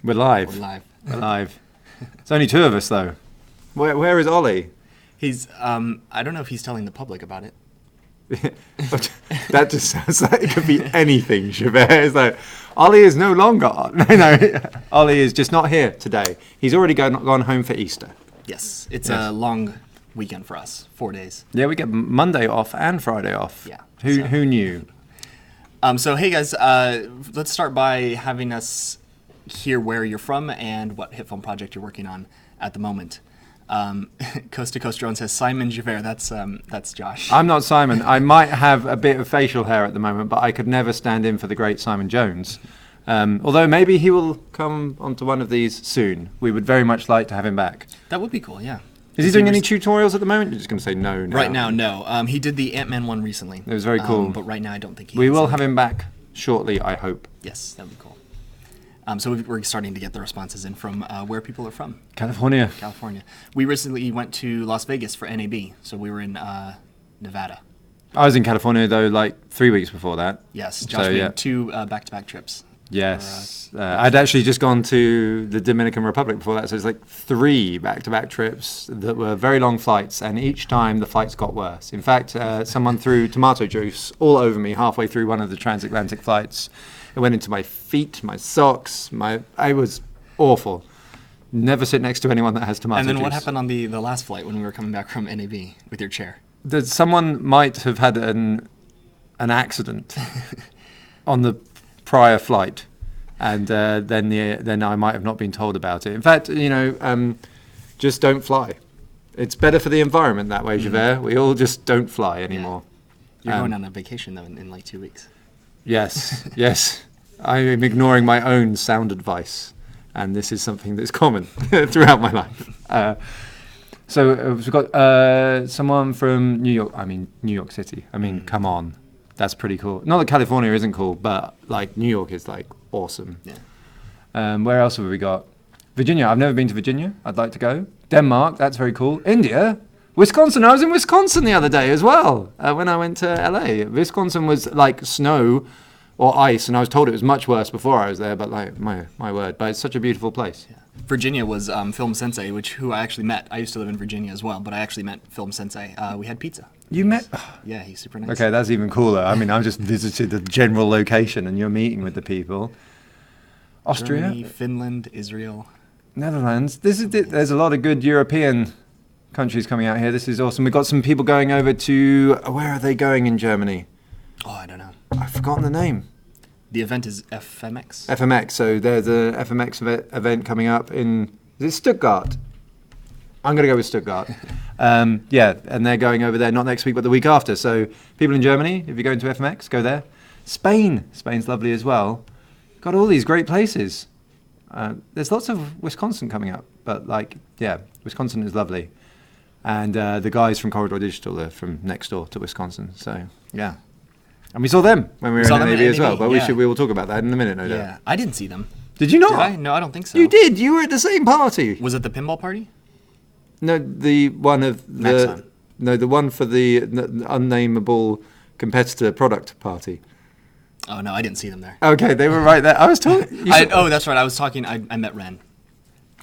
We're live. We're live. We're live. It's only two of us, though. Where is Ollie? He's, I don't know if he's telling the public about it. That just sounds like it could be anything, Javert. It's like, Ollie is no longer... No, Ollie is just not here today. He's already gone home for Easter. Yes. It's a long weekend for us. 4 days. Yeah, we get Monday off and Friday off. Yeah. Who knew? So, hey, guys, let's start by having us hear where you're from and what HitFilm project you're working on at the moment. Coast to Coast Drone says Simon Javert. That's Josh. I'm not Simon. I might have a bit of facial hair at the moment, but I could never stand in for the great Simon Jones. Although maybe he will come onto one of these soon. We would very much like to have him back. That would be cool, yeah. Is he doing any tutorials at the moment? You're just going to say no now. Right now, no. He did the Ant-Man one recently. It was very cool. But right now, I don't think he We will have him back shortly, I hope. Yes, that would be cool. So we're starting to get the responses in from where people are from. California. We recently went to Las Vegas for NAB, so we were in Nevada. I was in California, though, like 3 weeks before that. Yes, Josh made two back-to-back trips. Yes. I'd actually just gone to the Dominican Republic before that, so it's like 3 back-to-back trips that were very long flights, and each time the flights got worse. In fact, someone threw tomato juice all over me halfway through one of the transatlantic flights. It went into my feet, my socks, I was awful. Never sit next to anyone that has tomato juice. And then what happened on the last flight when we were coming back from NAB with your chair? Someone might have had an accident on the prior flight, and then I might have not been told about it. In fact, just don't fly. It's better for the environment that way, Javert. We all just don't fly anymore. Yeah. You're going on a vacation, though, in like 2 weeks. Yes. I am ignoring my own sound advice, and this is something that's common throughout my life. So we've got someone from New York City. Come on. That's pretty cool. Not that California isn't cool, but like New York is like awesome. Yeah. Where else have we got? Virginia. I've never been to Virginia. I'd like to go. Denmark. That's very cool. India. Wisconsin. I was in Wisconsin the other day as well when I went to LA. Wisconsin was like snow or ice, and I was told it was much worse before I was there, but like my word. But it's such a beautiful place. Yeah. Virginia was Film Sensei, who I actually met. I used to live in Virginia as well, but I actually met Film Sensei. We had pizza. You met? Yeah, he's super nice. Okay, that's even cooler. I've just visited the general location, and you're meeting with the people. Austria? Germany, Finland, Israel. Netherlands. There's a lot of good European countries coming out here. This is awesome. We've got some people going over to... Where are they going in Germany? Oh, I don't know. I've forgotten the name. The event is FMX. FMX. So there's a FMX event coming up in... Is it Stuttgart? I'm going to go with Stuttgart. And they're going over there not next week, but the week after. So people in Germany, if you're going to FMX, go there. Spain's lovely as well. Got all these great places. There's lots of Wisconsin coming up, but Wisconsin is lovely. And the guys from Corridor Digital are from next door to Wisconsin. So, yeah. And we saw them when we were in NAB as well. But we will talk about that in a minute, no doubt. Yeah, I didn't see them. Did you not? Did I? No, I don't think so. You did. You were at the same party. Was it the pinball party? No, the one for the unnameable competitor product party. Oh, no, I didn't see them there. Okay, they were right there. I was talking... that's right. I was talking... I met Ren.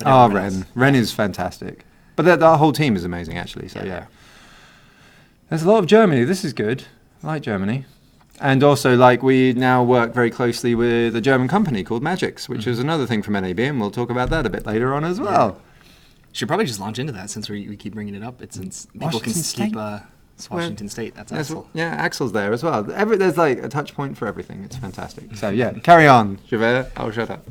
Ren. Ren is fantastic. But the whole team is amazing, actually. So, yeah. There's a lot of Germany. This is good. I like Germany. And also, we now work very closely with a German company called Magix, which is another thing from NAB, and we'll talk about that a bit later on as well. Yeah. Should probably just launch into that since we keep bringing it up. Since people can keep Washington State. That's Axel. Yeah, Axel's there as well. There's a touch point for everything. It's fantastic. So, carry on, Javert. I'll shut up.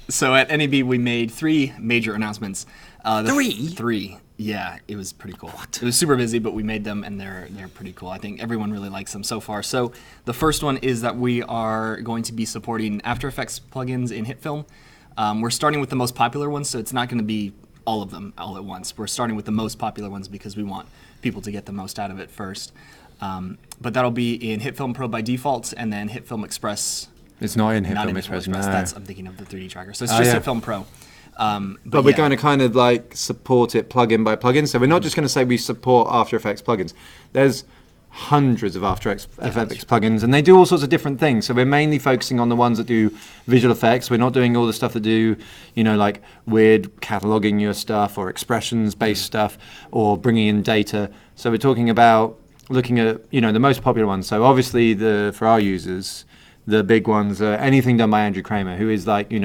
So at NAB, we made 3 major announcements. 3? 3. Yeah, it was pretty cool. What? It was super busy, but we made them, and they're pretty cool. I think everyone really likes them so far. So the first one is that we are going to be supporting After Effects plugins in HitFilm. We're starting with the most popular ones, so it's not going to be all of them all at once. We're starting with the most popular ones because we want people to get the most out of it first. But that'll be in HitFilm Pro by default, and then HitFilm Express. It's not in HitFilm Express. No. I'm thinking of the 3D tracker. So it's just HitFilm Pro. But we're going to kind of support it plugin by plugin. So we're not just going to say we support After Effects plugins. There's hundreds of After Effects plugins, and they do all sorts of different things. So we're mainly focusing on the ones that do visual effects. We're not doing all the stuff that do, like weird cataloging your stuff or expressions-based stuff or bringing in data. So we're talking about looking at, the most popular ones. So obviously for our users, the big ones are anything done by Andrew Kramer, who is like, you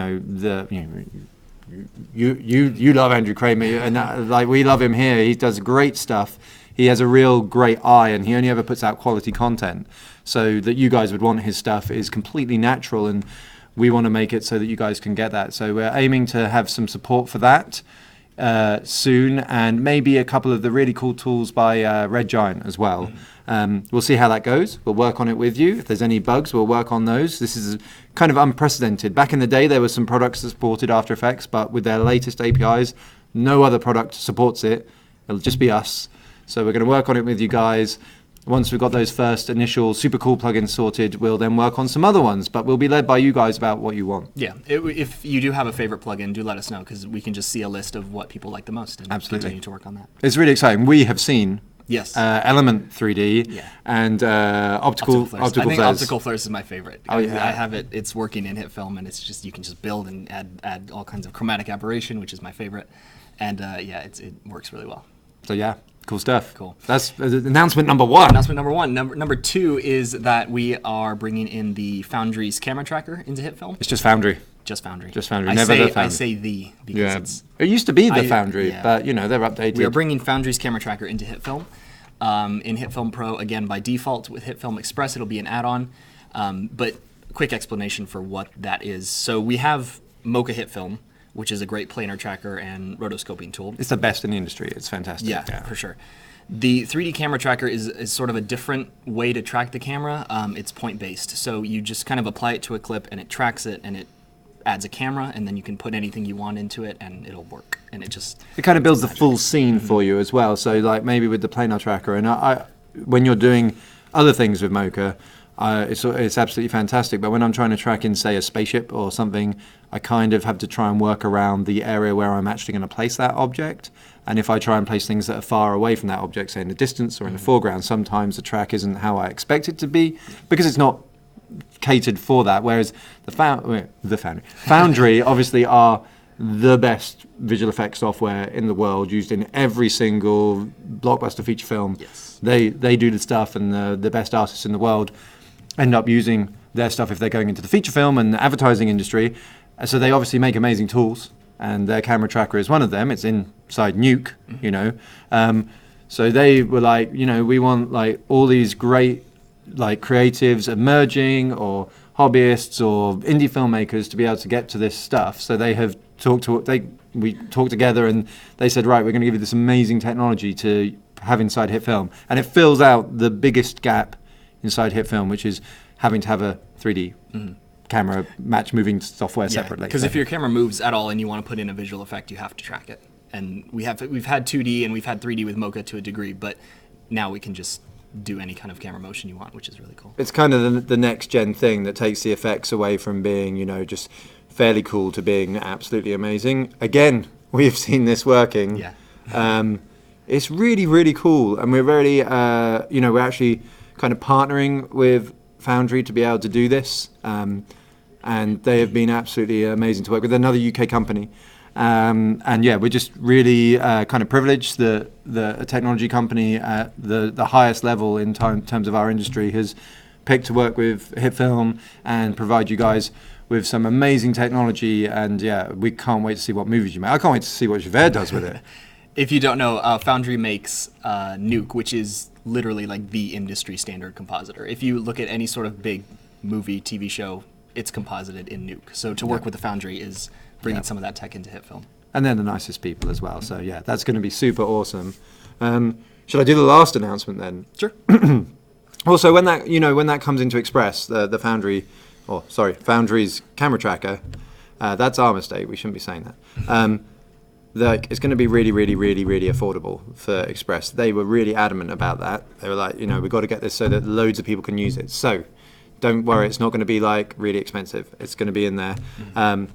love Andrew Kramer, and like we love him here. He does great stuff. He has a real great eye, and he only ever puts out quality content. So that you guys would want his stuff is completely natural, and we want to make it so that you guys can get that. So we're aiming to have some support for that soon, and maybe a couple of the really cool tools by Red Giant as well. We'll see how that goes. We'll work on it with you. If there's any bugs, we'll work on those. This is kind of unprecedented. Back in the day, there were some products that supported After Effects, but with their latest APIs, no other product supports it. It'll just be us. So we're going to work on it with you guys. Once we've got those first initial super cool plugins sorted, we'll then work on some other ones, but we'll be led by you guys about what you want. Yeah, if you do have a favorite plugin, do let us know, because we can just see a list of what people like the most and continue to work on that. It's really exciting. We have seen Element 3D and optical flares. I think optical flares is my favorite. I have it. It's working in HitFilm, and it's just, you can just build and add all kinds of chromatic aberration, which is my favorite, and it works really well. So yeah. Cool stuff. Cool. That's announcement number one. Announcement number one. Number two is that we are bringing in the Foundry's CameraTracker into HitFilm. It's just Foundry. Just Foundry. Just Foundry. Never the Foundry. I say the because it used to be the Foundry, but they're updated. We are bringing Foundry's CameraTracker into HitFilm. In HitFilm Pro, again by default. With HitFilm Express, it'll be an add-on. But quick explanation for what that is. So we have Mocha HitFilm, which is a great planar tracker and rotoscoping tool. It's the best in the industry. It's fantastic. Yeah, for sure. The 3D camera tracker is sort of a different way to track the camera. It's point-based. So you just kind of apply it to a clip, and it tracks it, and it adds a camera, and then you can put anything you want into it, and it'll work. And it kind of builds the full scene for you as well. So like maybe with the planar tracker, and when you're doing other things with Mocha, it's absolutely fantastic, but when I'm trying to track in, say, a spaceship or something, I kind of have to try and work around the area where I'm actually going to place that object. And if I try and place things that are far away from that object, say in the distance or in the foreground, sometimes the track isn't how I expect it to be because it's not catered for that. Whereas Foundry obviously are the best visual effects software in the world, used in every single blockbuster feature film. Yes. They do the stuff, and the best artists in the world end up using their stuff if they're going into the feature film and the advertising industry. So they obviously make amazing tools, and their camera tracker is one of them. It's inside Nuke, So they were like, we want like all these great like creatives emerging or hobbyists or indie filmmakers to be able to get to this stuff. So they have we talked together, and they said, right, we're going to give you this amazing technology to have inside HitFilm, and it fills out the biggest gap inside HitFilm, which is having to have a 3D camera match moving software separately. Because if your camera moves at all and you want to put in a visual effect, you have to track it. And we've had 2D and we've had 3D with Mocha to a degree, but now we can just do any kind of camera motion you want, which is really cool. It's kind of the next gen thing that takes the effects away from being, just fairly cool to being absolutely amazing. Again, we've seen this working. Yeah. It's really, really cool, and we're really, we're actually kind of partnering with Foundry to be able to do this, and they have been absolutely amazing to work with. Another UK company, and we're just really kind of privileged that a technology company at the highest level in terms of our industry has picked to work with HitFilm and provide you guys with some amazing technology. And we can't wait to see what movies you make. I can't wait to see what Javert does with it. If you don't know, Foundry makes Nuke, which is literally like the industry standard compositor. If you look at any sort of big movie, TV show, it's composited in Nuke. So to work with the Foundry is bringing some of that tech into HitFilm. And they're the nicest people as well. So that's going to be super awesome. Should I do the last announcement then? Sure. Also, when that comes into Express, the Foundry's CameraTracker, that's our mistake. We shouldn't be saying that. It's going to be really, really, really, really affordable for Express. They were really adamant about that. They were like, we've got to get this so that loads of people can use it. So don't worry, it's not going to be like really expensive. It's going to be in there.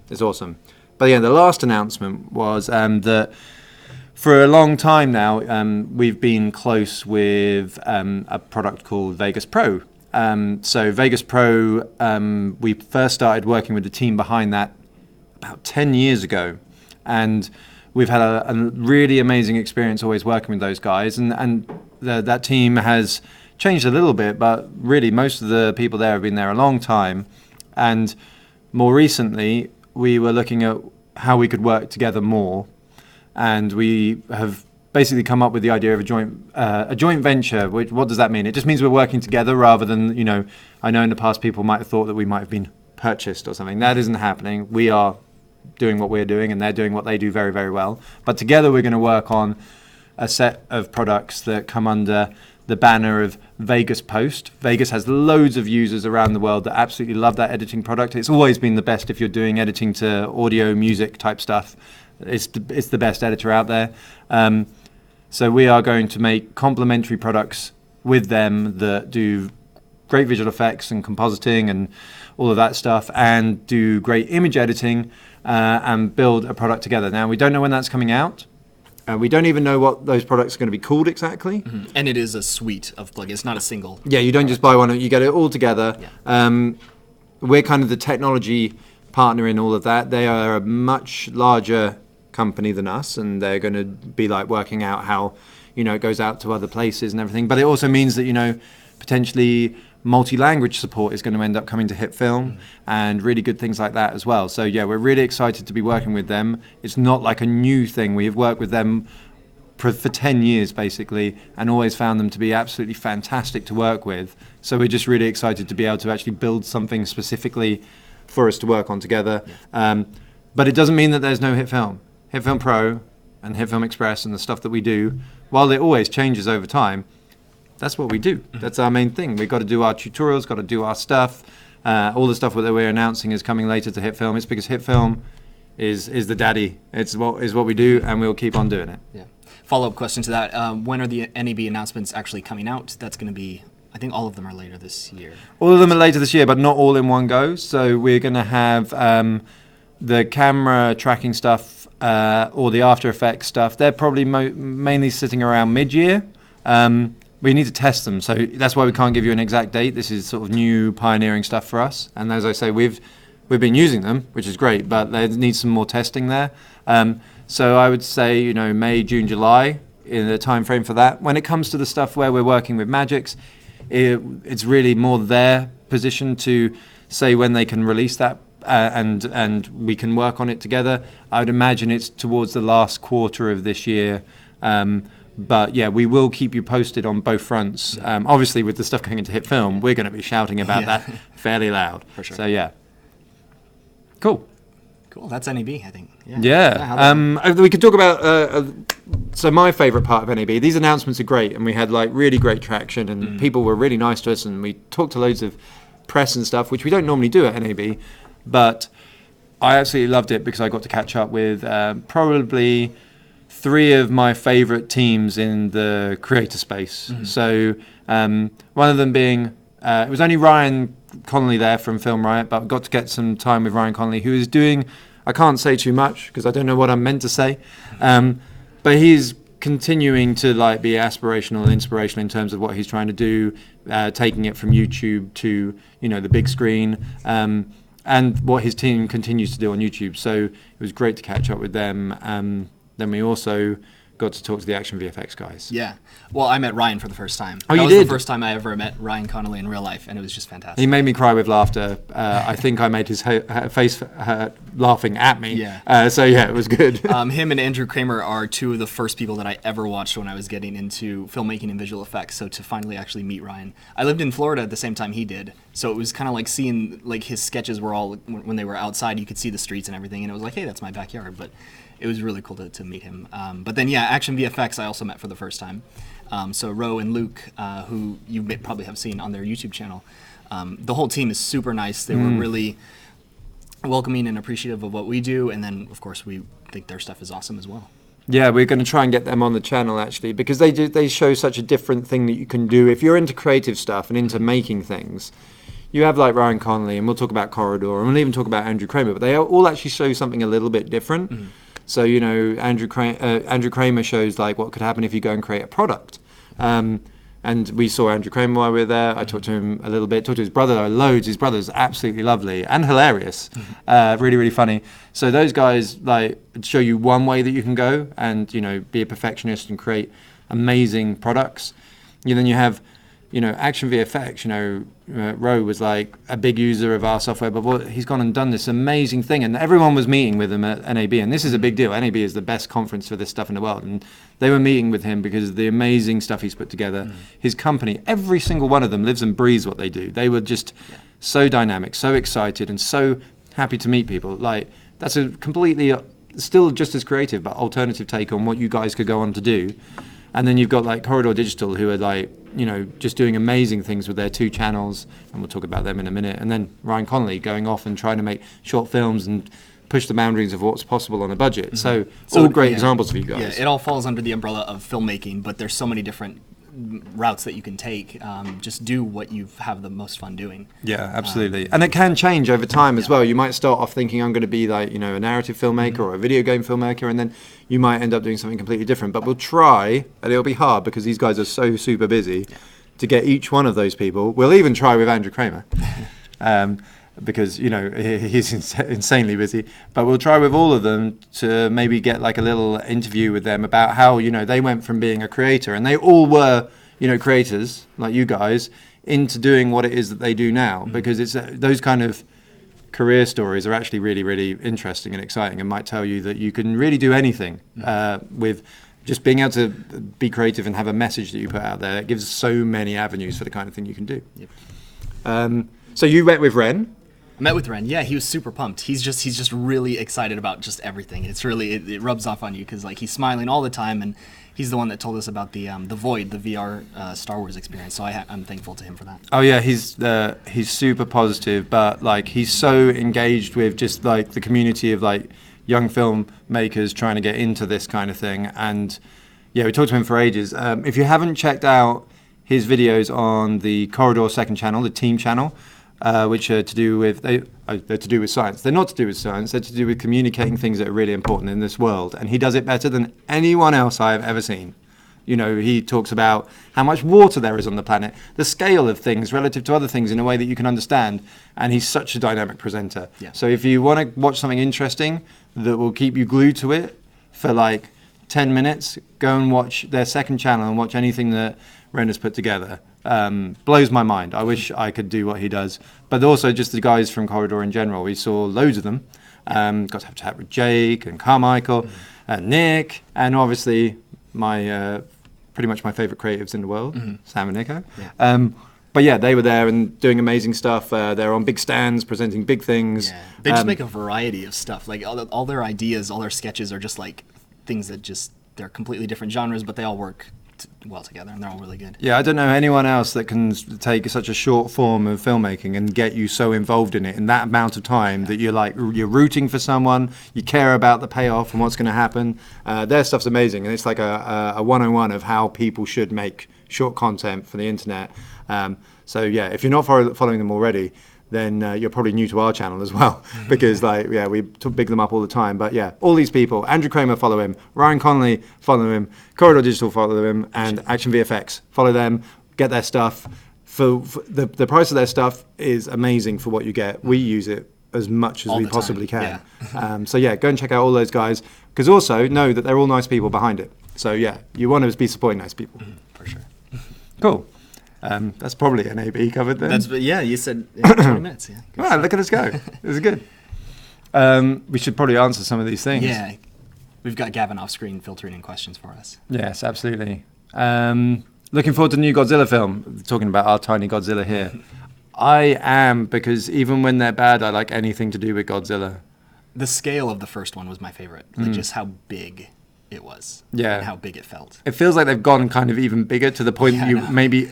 It's awesome. But the last announcement was that for a long time now, we've been close with a product called Vegas Pro. So Vegas Pro, we first started working with the team behind that about 10 years ago. And we've had a really amazing experience always working with those guys. And that team has changed a little bit, but really most of the people there have been there a long time. And more recently, we were looking at how we could work together more. And we have basically come up with the idea of a joint venture. What does that mean? It just means we're working together rather than, I know in the past people might have thought that we might have been purchased or something. That isn't happening. We are doing what we're doing and they're doing what they do very, very well. But together we're going to work on a set of products that come under the banner of Vegas Post. Vegas has loads of users around the world that absolutely love that editing product. It's always been the best if you're doing editing to audio, music type stuff. It's the best editor out there. So we are going to make complementary products with them that do great visual effects and compositing and all of that stuff, and do great image editing and build a product together. Now, we don't know when that's coming out. We don't even know what those products are going to be called exactly. Mm-hmm. And it is a suite of plugins. It's not a single. Yeah, you don't just buy one, you get it all together. Yeah. We're kind of the technology partner in all of that. They are a much larger company than us, and they're going to be like working out how it goes out to other places and everything. But it also means that potentially multi-language support is going to end up coming to HitFilm, and really good things like that as well. So yeah, we're really excited to be working with them. It's not like a new thing. We have worked with them for 10 years basically, and always found them to be absolutely fantastic to work with. So we're just really excited to be able to actually build something specifically for us to work on together. But it doesn't mean that there's no HitFilm. HitFilm Pro and HitFilm Express and the stuff that we do, while it always changes over time, that's what we do. That's our main thing. We've got to do our tutorials, got to do our stuff. All the stuff that we're announcing is coming later to HitFilm. It's because HitFilm is the daddy. It's what we do, and we'll keep on doing it. Yeah. Follow-up question to that. When are the NAB announcements actually coming out? That's going to be, I think all of them are later this year. All of them are later this year, but not all in one go. So we're going to have the camera tracking stuff or the After Effects stuff. They're probably mainly sitting around mid-year. We need to test them, so that's why we can't give you an exact date. This is sort of new pioneering stuff for us, and as I say, we've been using them, which is great, but there needs some more testing there. So I would say May, June, July in the time frame for that. When it comes to the stuff where we're working with Magix, it's really more their position to say when they can release that, and we can work on it together. I would imagine it's towards the last quarter of this year. But yeah, we will keep you posted on both fronts. Obviously, with the stuff going into HitFilm, we're going to be shouting about that fairly loud. For sure. So yeah, cool. That's NAB, I think. Yeah. We could talk about. So my favourite part of NAB. These announcements are great, and we had like really great traction, and people were really nice to us, and we talked to loads of press and stuff, which we don't normally do at NAB. But I absolutely loved it because I got to catch up with probably 3 of my favorite teams in the creator space. So one of them being, it was only Ryan Connolly there from Film Riot, but I got to get some time with Ryan Connolly, who is doing, I can't say too much because I don't know what I'm meant to say, but he's continuing to like be aspirational and inspirational in terms of what he's trying to do, taking it from YouTube to the big screen, and what his team continues to do on YouTube. So it was great to catch up with them. Then we also got to talk to the Action VFX guys. Yeah. Well, I met Ryan for the first time. Oh, you did? That was the first time I ever met Ryan Connolly in real life, and it was just fantastic. He made me cry with laughter. I think I made his face laughing at me. Yeah. So yeah, it was good. Him and Andrew Kramer are 2 of the first people that I ever watched when I was getting into filmmaking and visual effects. So to finally actually meet Ryan, I lived in Florida at the same time he did. So it was kind of like seeing like his sketches were all when they were outside. You could see the streets and everything, and it was like, hey, that's my backyard. But it was really cool to meet him. But then, yeah, Action VFX I also met for the first time. So Ro and Luke, who you probably have seen on their YouTube channel, the whole team is super nice. They were really welcoming and appreciative of what we do. And then, of course, we think their stuff is awesome as well. Yeah, we're going to try and get them on the channel, actually, because they show such a different thing that you can do. If you're into creative stuff and into making things, you have like Ryan Connolly, and we'll talk about Corridor, and we'll even talk about Andrew Kramer, but they all actually show something a little bit different. So, you know, Andrew Kramer shows like what could happen if you go and create a product. And we saw Andrew Kramer while we were there. I talked to him a little bit, talked to his brother loads. His brother's absolutely lovely and hilarious, really, really funny. So those guys like show you one way that you can go and, you know, be a perfectionist and create amazing products. Then you have, you know, Action VFX, you know, Ro was like a big user of our software, but he's gone and done this amazing thing, and everyone was meeting with him at NAB, and this is a big deal. NAB is the best conference for this stuff in the world, and they were meeting with him because of the amazing stuff he's put together. His company, every single one of them lives and breathes what they do. They were just so dynamic, so excited, and so happy to meet people. Like, that's a completely, still just as creative, but alternative take on what you guys could go on to do. And then you've got like Corridor Digital, who are like, you know, just doing amazing things with their 2 channels, and we'll talk about them in a minute. And then Ryan Connolly going off and trying to make short films and push the boundaries of what's possible on a budget. So all great examples for you guys. Yeah, it all falls under the umbrella of filmmaking, but there's so many different routes that you can take. Just do what you have the most fun doing. Yeah, absolutely. And it can change over time as well. You might start off thinking I'm going to be like, you know, a narrative filmmaker or a video game filmmaker, and then you might end up doing something completely different. But we'll try, and it'll be hard because these guys are so super busy, to get each one of those people. We'll even try with Andrew Kramer. Because, you know, he's insanely busy. But we'll try with all of them to maybe get like a little interview with them about how, you know, they went from being a creator, and they all were, you know, creators like you guys, into doing what it is that they do now. Because it's those kind of career stories are actually really, really interesting and exciting, and might tell you that you can really do anything with just being able to be creative and have a message that you put out there. It gives so many avenues for the kind of thing you can do. So you met with Ren. I met with Ren. Yeah, he was super pumped. He's just really excited about just everything. It's really it rubs off on you because like he's smiling all the time, and he's the one that told us about the Void, the VR Star Wars experience. So I'm thankful to him for that. Oh yeah, he's super positive, but like he's so engaged with just like the community of like young filmmakers trying to get into this kind of thing. And yeah, we talked to him for ages. If you haven't checked out his videos on the Corridor second channel, the team channel, which are to do with they're to do with science. They're not to do with science. They're to do with communicating things that are really important in this world. And he does it better than anyone else I have ever seen. You know, he talks about how much water there is on the planet, the scale of things relative to other things in a way that you can understand. And he's such a dynamic presenter. Yeah. So if you want to watch something interesting that will keep you glued to it for like 10 minutes, go and watch their second channel and watch anything that Ren has put together. Blows my mind. I wish I could do what he does. But also just the guys from Corridor in general. We saw loads of them. Got to have a chat with Jake and Carmichael and Nick, and obviously my pretty much my favorite creatives in the world, Sam and Nico. Yeah. But yeah, they were there and doing amazing stuff. They're on big stands, presenting big things. Yeah. They just make a variety of stuff. Like all their ideas, all their sketches are just like things that just, they're completely different genres, but they all work well together, and they're all really good. Yeah, I don't know anyone else that can take such a short form of filmmaking and get you so involved in it in that amount of time that you're rooting for someone, you care about the payoff and what's going to happen. Their stuff's amazing, and it's like a 101 of how people should make short content for the internet. So yeah, if you're not following them already, then you're probably new to our channel as well, because like, yeah, we big them up all the time. But yeah, all these people, Andrew Kramer, follow him, Ryan Connolly, follow him, Corridor Digital, follow him, and Action VFX, follow them, get their stuff. For the price of their stuff is amazing for what you get. We use it as much as we possibly can. Yeah. So yeah, go and check out all those guys, because also know that they're all nice people behind it. So yeah, you want to be supporting nice people. For sure. Cool. That's probably an AB covered then. Yeah, you said 20 minutes. Yeah. All right, look at us go. This is good. We should probably answer some of these things. Yeah, we've got Gavin off screen filtering in questions for us. Yes, absolutely. Looking forward to the new Godzilla film. Talking about our tiny Godzilla here. I am, because even when they're bad, I like anything to do with Godzilla. The scale of the first one was my favorite. Like just how big it was. Yeah. And how big it felt. It feels like they've gone kind of even bigger to the point that you maybe...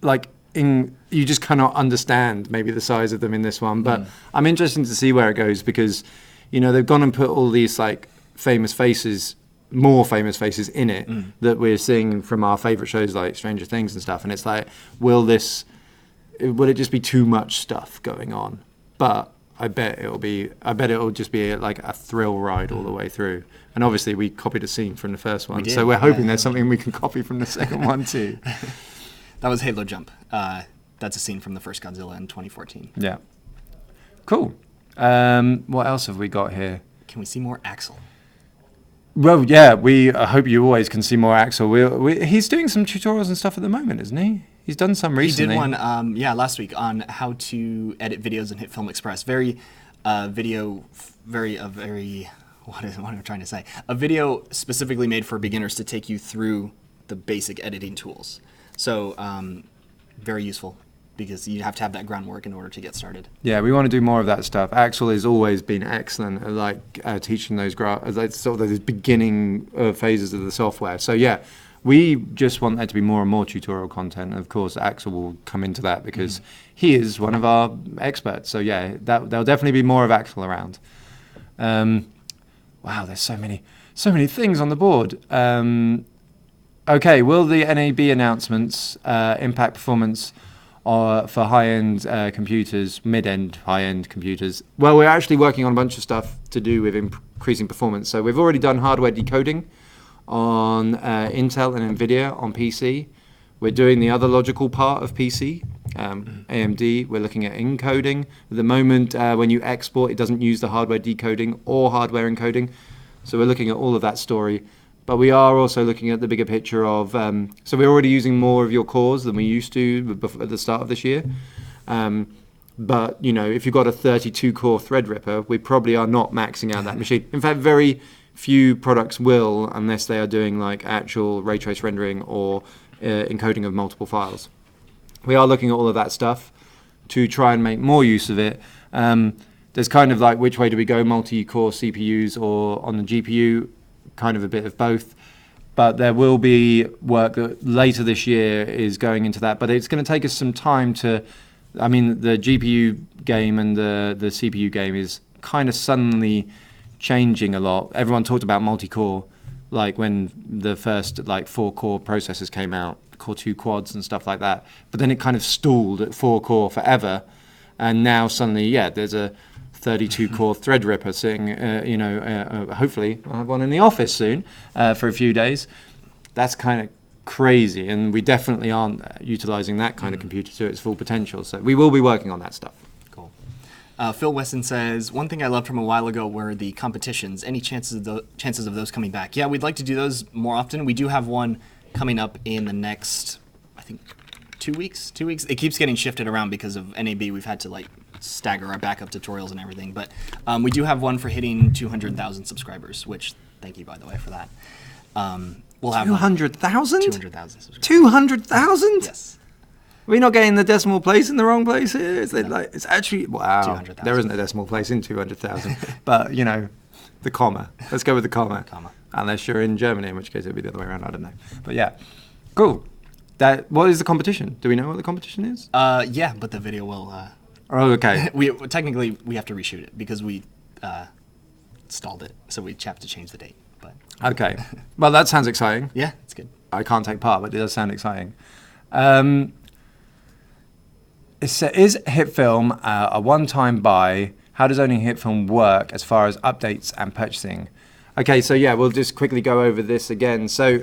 like you just cannot understand maybe the size of them in this one, but I'm interested to see where it goes, because you know they've gone and put all these like more famous faces in it that we're seeing from our favorite shows like Stranger Things and stuff, and it's like, will it just be too much stuff going on? But I bet it'll just be like a thrill ride all the way through. And obviously we copied a scene from the first one, so we're hoping there's something we can copy from the second one too. That was Halo Jump. That's a scene from the first Godzilla in 2014. Yeah. Cool. What else have we got here? Can we see more Axel? Well, yeah, I hope you always can see more Axel. He's doing some tutorials and stuff at the moment, isn't he? He's done some recently. He did one, last week on how to edit videos in HitFilm Express. What am I trying to say? A video specifically made for beginners to take you through the basic editing tools. So, very useful, because you have to have that groundwork in order to get started. Yeah, we want to do more of that stuff. Axel has always been excellent at teaching those sort of those beginning phases of the software. So yeah, we just want there to be more and more tutorial content. And of course, Axel will come into that because he is one of our experts. So yeah, there'll definitely be more of Axel around. Wow, there's so many things on the board. Okay, will the NAB announcements impact performance for high-end computers, mid-end, high-end computers? Well, we're actually working on a bunch of stuff to do with increasing performance. So we've already done hardware decoding on Intel and NVIDIA on PC. We're doing the other logical part of PC, AMD. We're looking at encoding. At the moment, when you export, it doesn't use the hardware decoding or hardware encoding. So we're looking at all of that story. But we are also looking at the bigger picture of, so we're already using more of your cores than we used to at the start of this year. But, if you've got a 32-core Threadripper, we probably are not maxing out that machine. In fact, very few products will, unless they are doing like actual ray trace rendering or encoding of multiple files. We are looking at all of that stuff to try and make more use of it. There's kind of like, which way do we go, multi-core CPUs or on the GPU? Kind of a bit of both, but there will be work that later this year is going into that, but it's going to take us some time the GPU game and the CPU game is kind of suddenly changing a lot. Everyone talked about multi-core, like when the first 4-core processors came out, Core 2 quads and stuff like that, but then it kind of stalled at 4-core forever, and now suddenly, there's a 32-core Threadripper sitting, hopefully I'll have one in the office soon for a few days. That's kind of crazy, and we definitely aren't utilizing that kind of computer to its full potential. So we will be working on that stuff. Cool. Phil Weston says, one thing I loved from a while ago were the competitions. Any chances of those coming back? Yeah, we'd like to do those more often. We do have one coming up in the next, I think, 2 weeks. 2 weeks. It keeps getting shifted around because of NAB. We've had to stagger our backup tutorials and everything, but we do have one for hitting 200,000 subscribers, which thank you, by the way, for that. We'll have 200,000? 200,000 subscribers. 200,000? Yes. We're not getting the decimal place in the wrong place here. It's actually, wow. 200,000. There isn't a decimal place in 200,000, but the comma. Let's go with the comma. Unless you're in Germany, in which case it'd be the other way around. I don't know. But yeah, cool. What is the competition? Do we know what the competition is? Yeah, but the video will. Oh, okay. We have to reshoot it because we stalled it, so we have to change the date. But okay, well that sounds exciting. Yeah, it's good. I can't take part, but it does sound exciting. Is HitFilm a one-time buy? How does owning HitFilm work as far as updates and purchasing? Okay, so yeah, we'll just quickly go over this again. So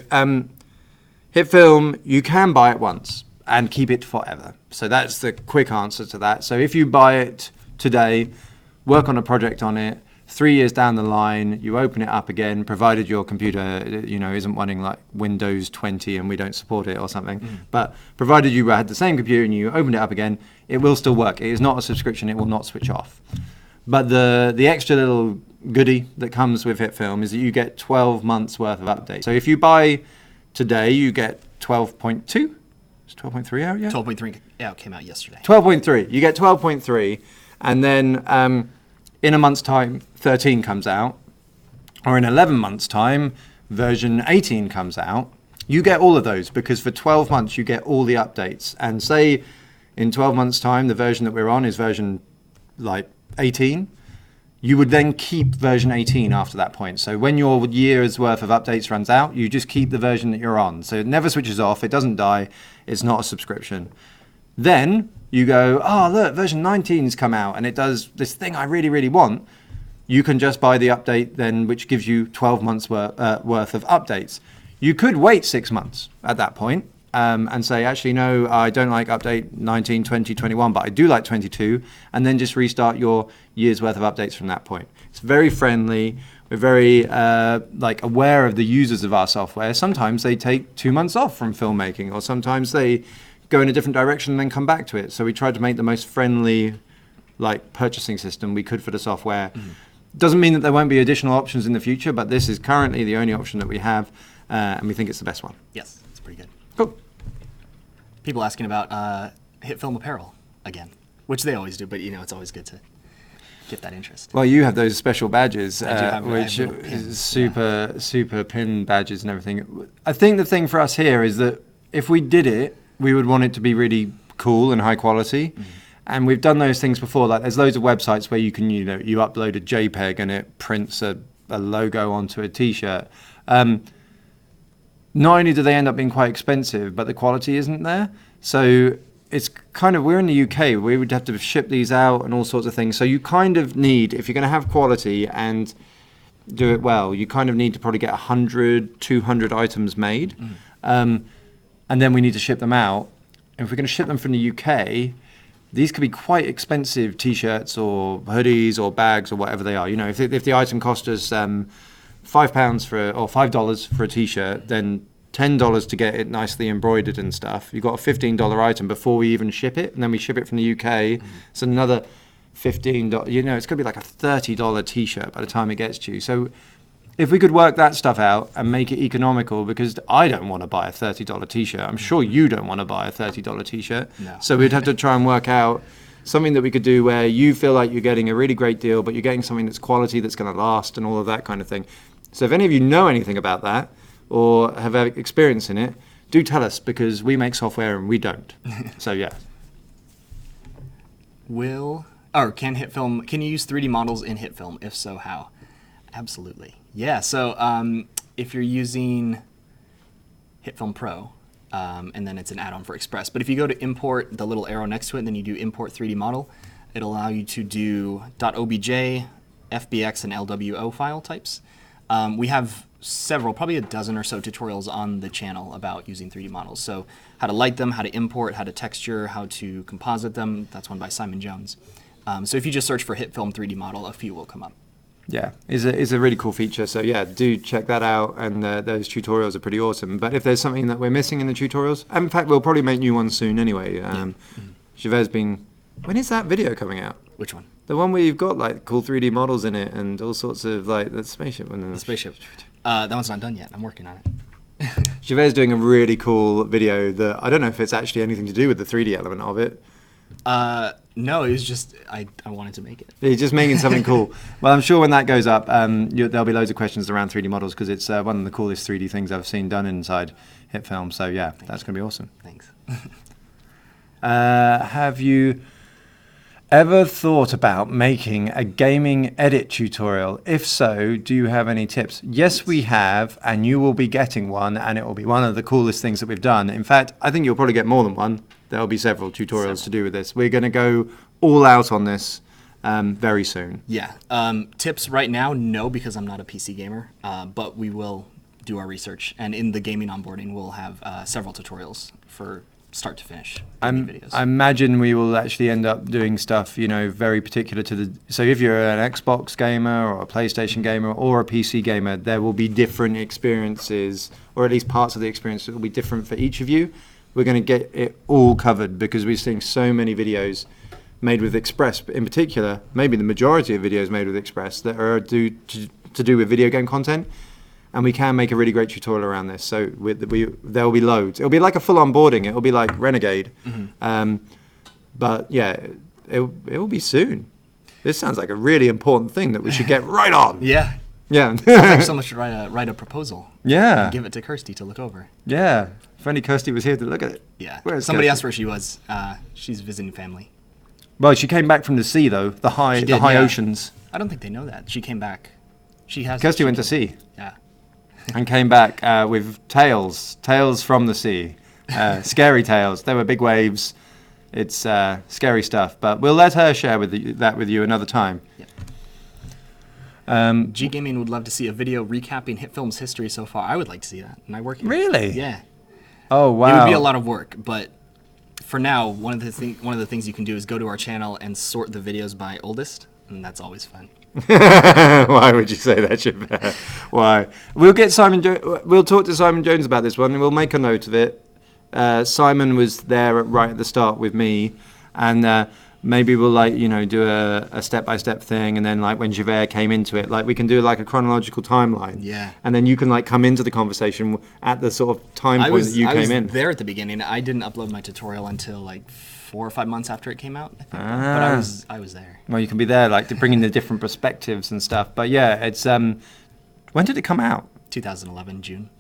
HitFilm, you can buy it once and keep it forever. So that's the quick answer to that. So if you buy it today, work on a project on it, 3 years down the line, you open it up again, provided your computer, isn't running like Windows 20 and we don't support it or something. But provided you had the same computer and you opened it up again, it will still work. It is not a subscription, it will not switch off. But the extra little goodie that comes with HitFilm is that you get 12 months worth of updates. So if you buy today, you get 12.2. Is 12.3 out yet? 12.3 came out yesterday. 12.3. You get 12.3, and then in a month's time, 13 comes out, or in 11 months' time, version 18 comes out. You get all of those because for 12 months you get all the updates. And say in 12 months' time, the version that we're on is version 18. You would then keep version 18 after that point. So when your year's worth of updates runs out, you just keep the version that you're on. So it never switches off, it doesn't die, it's not a subscription. Then, you go, oh, look, version 19's come out and it does this thing I really, really want. You can just buy the update then, which gives you 12 months worth of updates. You could wait 6 months at that point and say, actually, no, I don't like update 19, 20, 21, but I do like 22, and then just restart your year's worth of updates from that point. It's very friendly. We're very aware of the users of our software. Sometimes they take 2 months off from filmmaking, or sometimes they go in a different direction and then come back to it. So we tried to make the most friendly purchasing system we could for the software. Doesn't mean that there won't be additional options in the future, but this is currently the only option that we have, and we think it's the best one. Yes, it's pretty good. Cool. People asking about HitFilm apparel again, which they always do, but it's always good to get that interest. Well, you have those special badges, which is super pin badges and everything. I think the thing for us here is that if we did it, we would want it to be really cool and high quality. And we've done those things before. Like there's loads of websites where you can, you upload a JPEG and it prints a logo onto a T-shirt. Not only do they end up being quite expensive, but the quality isn't there. So it's we're in the UK, we would have to ship these out and all sorts of things. So you kind of need, if you're going to have quality and do it well, you kind of need to probably get 100, 200 items made. And then we need to ship them out. And if we're going to ship them from the UK, these could be quite expensive T-shirts or hoodies or bags or whatever they are. If the item cost us £5 or $5 for a T-shirt, then $10 to get it nicely embroidered and stuff. You've got a $15 item before we even ship it, and then we ship it from the UK. It's another $15. It's going to be like a $30 T-shirt by the time it gets to you. So if we could work that stuff out and make it economical, because I don't want to buy a $30 T-shirt. I'm sure you don't want to buy a $30 T-shirt. No. So we'd have to try and work out something that we could do where you feel like you're getting a really great deal, but you're getting something that's quality, that's going to last, and all of that kind of thing. So if any of you know anything about that or have experience in it, do tell us, because we make software and we don't. So yeah. Can you use 3D models in HitFilm? If so, how? Absolutely. Yeah, so if you're using HitFilm Pro, and then it's an add-on for Express. But if you go to import the little arrow next to it, and then you do import 3D model, it'll allow you to do .obj, FBX, and LWO file types. We have several, probably a dozen or so tutorials on the channel about using 3D models. So how to light them, how to import, how to texture, how to composite them. That's one by Simon Jones. So if you just search for HitFilm 3D model, a few will come up. Yeah, is a really cool feature. So yeah, do check that out, and those tutorials are pretty awesome. But if there's something that we're missing in the tutorials, and in fact we'll probably make new ones soon anyway. Javier's when is that video coming out? Which one? The one where you've got cool 3D models in it and all sorts of the spaceship one. The spaceship. That one's not done yet. I'm working on it. Javier's doing a really cool video that I don't know if it's actually anything to do with the 3D element of it. No, it was just I wanted to make it. He's just making something cool. Well, I'm sure when that goes up, there'll be loads of questions around 3D models, because it's one of the coolest 3D things I've seen done inside HitFilm. So yeah, that's going to be awesome. Thanks. Have you ever thought about making a gaming edit tutorial? If so, do you have any tips? Yes, we have, and you will be getting one, and it will be one of the coolest things that we've done. In fact, I think you'll probably get more than one. There'll be several tutorials to do with this. We're going to go all out on this very soon. Yeah. Tips right now, no, because I'm not a PC gamer, but we will do our research. And in the gaming onboarding, we'll have several tutorials for start to finish videos. I imagine we will actually end up doing stuff, very particular to the... So if you're an Xbox gamer or a PlayStation gamer or a PC gamer, there will be different experiences, or at least parts of the experience that will be different for each of you. We're going to get it all covered, because we're seeing so many videos made with Express, in particular, maybe the majority of videos made with Express that are to do with video game content. And we can make a really great tutorial around this. So there will be loads. It'll be like a full onboarding. It'll be like Renegade. But yeah, it will be soon. This sounds like a really important thing that we should get right on. Yeah. Yeah. Thanks so much to write a proposal. Yeah. And give it to Kirsty to look over. Yeah. If only Kirsty was here to look at it. Yeah. Where's Somebody Kirsty? asked where she was. She's visiting family. Well, she came back from the sea, though. The high oceans. I don't think they know that. She came back. Kirsty went to sea. Yeah. And came back with tales from the sea. Scary tales. There were big waves. It's scary stuff, but we'll let her share that with you another time. Yeah. G Gaming would love to see a video recapping HitFilm's history so far. I would like to see that. Am I working? Really? Yeah. Oh wow. It would be a lot of work, but for now, one of the things you can do is go to our channel and sort the videos by oldest, and that's always fun. Why would you say that, Javert? Why? We'll get we'll talk to Simon Jones about this one, and we'll make a note of it. Simon was there right at the start with me, and maybe we'll do a step-by-step thing, and then when Javert came into it, we can do a chronological timeline. Yeah. And then you can come into the conversation at the sort of time point that you came in. I was there at the beginning. I didn't upload my tutorial until 4 or 5 months after it came out, I think. But I was there. Well, you can be there, to bring in the different perspectives and stuff. But yeah, it's when did it come out? 2011, June.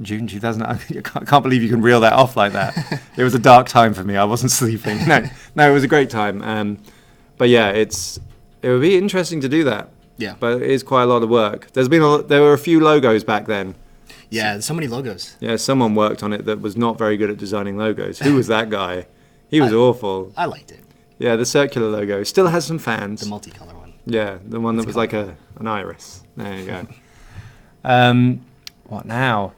June 2000. I can't believe you can reel that off like that. It was a dark time for me. I wasn't sleeping. No, it was a great time. But yeah, it would be interesting to do that. Yeah. But it is quite a lot of work. There were a few logos back then. Yeah, so many logos. Yeah, someone worked on it that was not very good at designing logos. Who was that guy? He was awful. I liked it. Yeah, the circular logo still has some fans. The multicolor one. Yeah, the one that was like an iris. There you go. What now?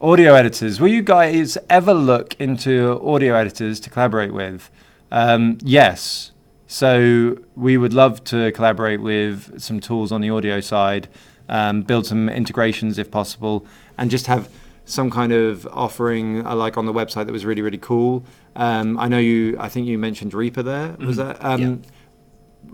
Audio editors. Will you guys ever look into audio editors to collaborate with? Yes. So we would love to collaborate with some tools on the audio side, build some integrations if possible, and just have some kind of offering on the website that was really, really cool. I think you mentioned Reaper there. Was that? Yeah.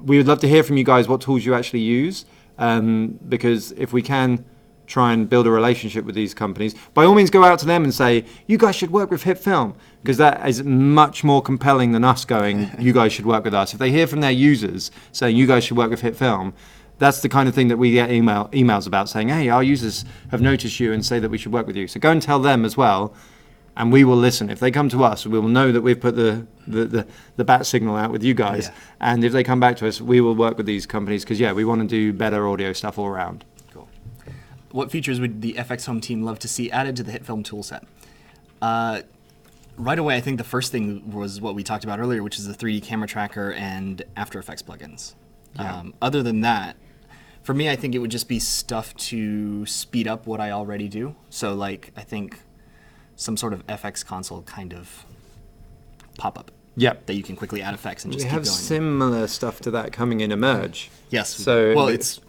We would love to hear from you guys what tools you actually use, because if we can try and build a relationship with these companies, by all means go out to them and say, you guys should work with HitFilm, because that is much more compelling than us going, you guys should work with us. If they hear from their users saying, you guys should work with HitFilm, that's the kind of thing that we get emails about, saying, hey, our users have noticed you and say that we should work with you. So go and tell them as well, and we will listen. If they come to us, we will know that we've put the bat signal out with you guys. Yeah. And if they come back to us, we will work with these companies, because, we want to do better audio stuff all around. Cool. What features would the FXhome team love to see added to the HitFilm toolset? Right away, I think the first thing was what we talked about earlier, which is the 3D CameraTracker and After Effects plugins. Yeah. Other than that, for me, I think it would just be stuff to speed up what I already do. So, I think some sort of FX console kind of pop-up. Yep. That you can quickly add effects and just We keep have going. similar stuff to that coming in Emerge. Yes. So it's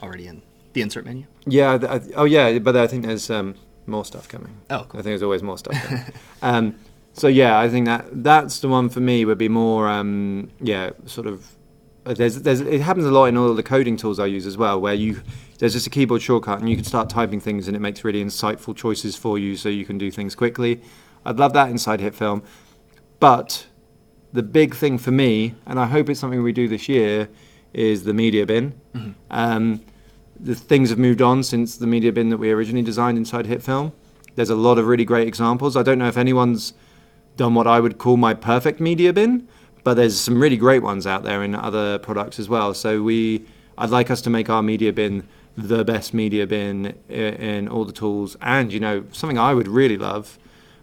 already in the insert menu. Yeah. But I think there's more stuff coming. Oh, cool. I think there's always more stuff coming. I think that's the one for me would be more, sort of. It happens a lot in all the coding tools I use as well, where there's just a keyboard shortcut and you can start typing things and it makes really insightful choices for you, so you can do things quickly. I'd love that inside HitFilm, but the big thing for me, and I hope it's something we do this year, is the media bin. Mm-hmm. The things have moved on since the media bin that we originally designed inside HitFilm. There's a lot of really great examples. I don't know if anyone's done what I would call my perfect media bin, but there's some really great ones out there in other products as well. So I'd like us to make our media bin the best media bin in all the tools. And, something I would really love,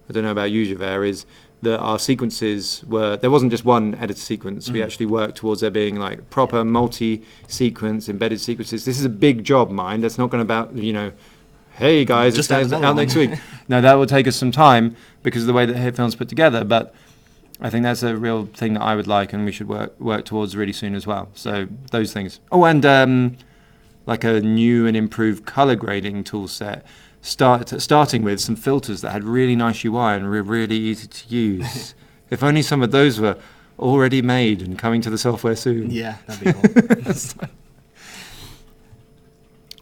I don't know about you, Javert, is that our sequences there wasn't just one editor sequence. We actually worked towards there being proper multi-sequence embedded sequences. This is a big job, mind. That's not going to hey guys, just it's out next week. No, that will take us some time because of the way that HitFilm's put together, but I think that's a real thing that I would like, and we should work towards really soon as well. So those things. Oh, and a new and improved color grading tool set, starting with some filters that had really nice UI and were really easy to use. If only some of those were already made and coming to the software soon. Yeah, that'd be cool.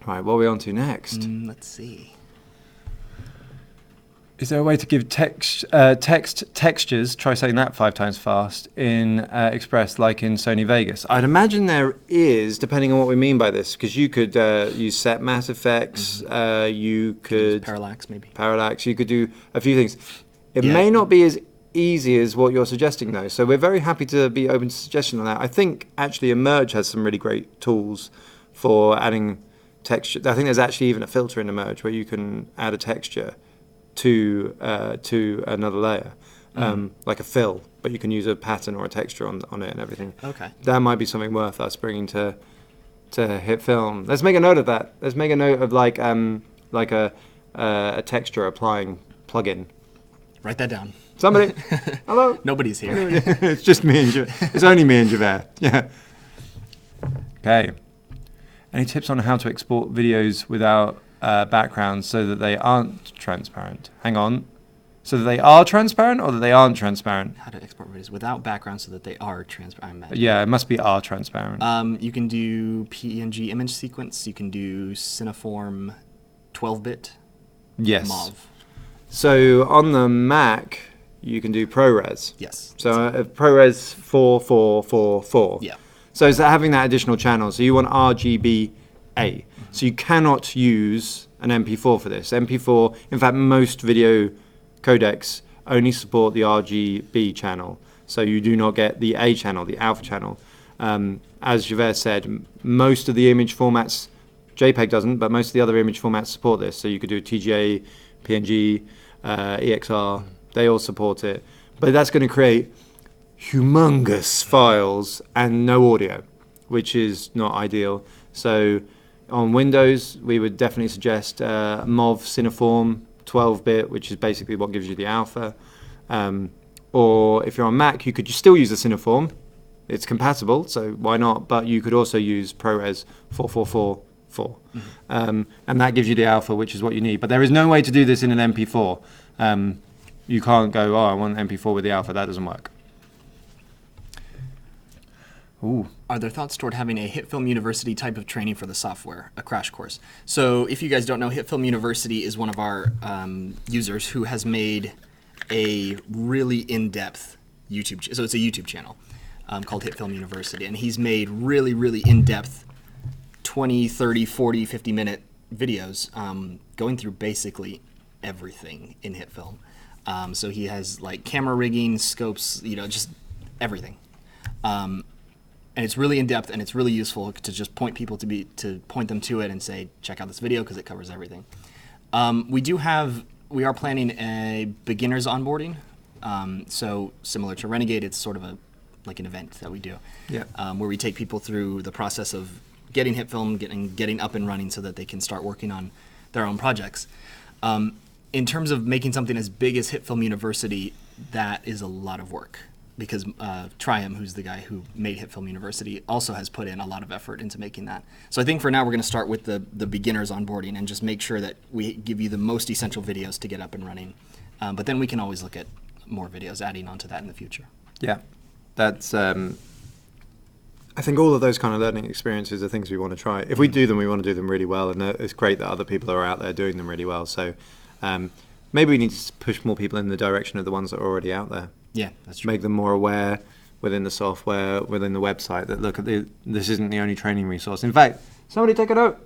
Right, what are we on to next? Let's see. Is there a way to give textures, try saying that 5 times fast, in Express like in Sony Vegas? I'd imagine there is, depending on what we mean by this, because you could use set mass effects, you could... Parallax, maybe. Parallax, you could do a few things. It may not be as easy as what you're suggesting, though, so we're very happy to be open to suggestion on that. I think, actually, Emerge has some really great tools for adding texture. I think there's actually even a filter in Emerge where you can add a texture to another layer. like a fill, but you can use a pattern or a texture on it and everything. Okay. That might be something worth us bringing to HitFilm. Let's make a note of that. Let's make a note of like a texture applying plugin. Write that down. Somebody, hello. Nobody's here. It's just me and Javert. It's only me and Javert. Yeah. Okay. Any tips on how to export videos without backgrounds so that they aren't transparent? Hang on. So that they are transparent or that they aren't transparent? How to export videos without background so that they are transparent. Yeah, it must be are transparent. You can do PNG image sequence. You can do Cineform 12-bit. Yes. MOV. So on the Mac, you can do ProRes. Yes. So ProRes 4444. Yeah. So it's having that additional channel. So you want RGBA. So you cannot use an MP4 for this. MP4, in fact, most video codecs only support the RGB channel. So you do not get the A channel, the alpha channel. As Javert said, most of the image formats, JPEG doesn't, but most of the other image formats support this. So you could do TGA, PNG, EXR, they all support it. But that's going to create humongous files and no audio, which is not ideal. So on Windows, we would definitely suggest MOV Cineform 12-bit, which is basically what gives you the alpha. Or if you're on Mac, you could still use the Cineform. It's compatible, so why not? But you could also use ProRes 4444. And that gives you the alpha, which is what you need. But there is no way to do this in an MP4. You can't go, oh, I want an MP4 with the alpha. That doesn't work. Ooh. Are there thoughts toward having a HitFilm University type of training for the software, a crash course? So if you guys don't know, HitFilm University is one of our users who has made a really in-depth YouTube, so it's a YouTube channel called HitFilm University, and he's made really, really in-depth 20, 30, 40, 50-minute videos going through basically everything in HitFilm. So he has like camera rigging, scopes, just everything. And it's really in depth, and it's really useful to just point people to point them to it and say, check out this video because it covers everything. We are planning a beginner's onboarding. So similar to Renegade, it's sort of like an event that we do, where we take people through the process of getting HitFilm, getting up and running so that they can start working on their own projects. In terms of making something as big as HitFilm University, that is a lot of work. Because Trium, who's the guy who made HitFilm University, also has put in a lot of effort into making that. So I think for now we're going to start with the beginners onboarding and just make sure that we give you the most essential videos to get up and running. But then we can always look at more videos adding onto that in the future. Yeah, that's. I think all of those kind of learning experiences are things we want to try. If we do them, we want to do them really well, and it's great that other people are out there doing them really well. So maybe we need to push more people in the direction of the ones that are already out there. Yeah, that's true. Make them more aware within the software, within the website, that look at this isn't the only training resource. In fact, somebody take a note.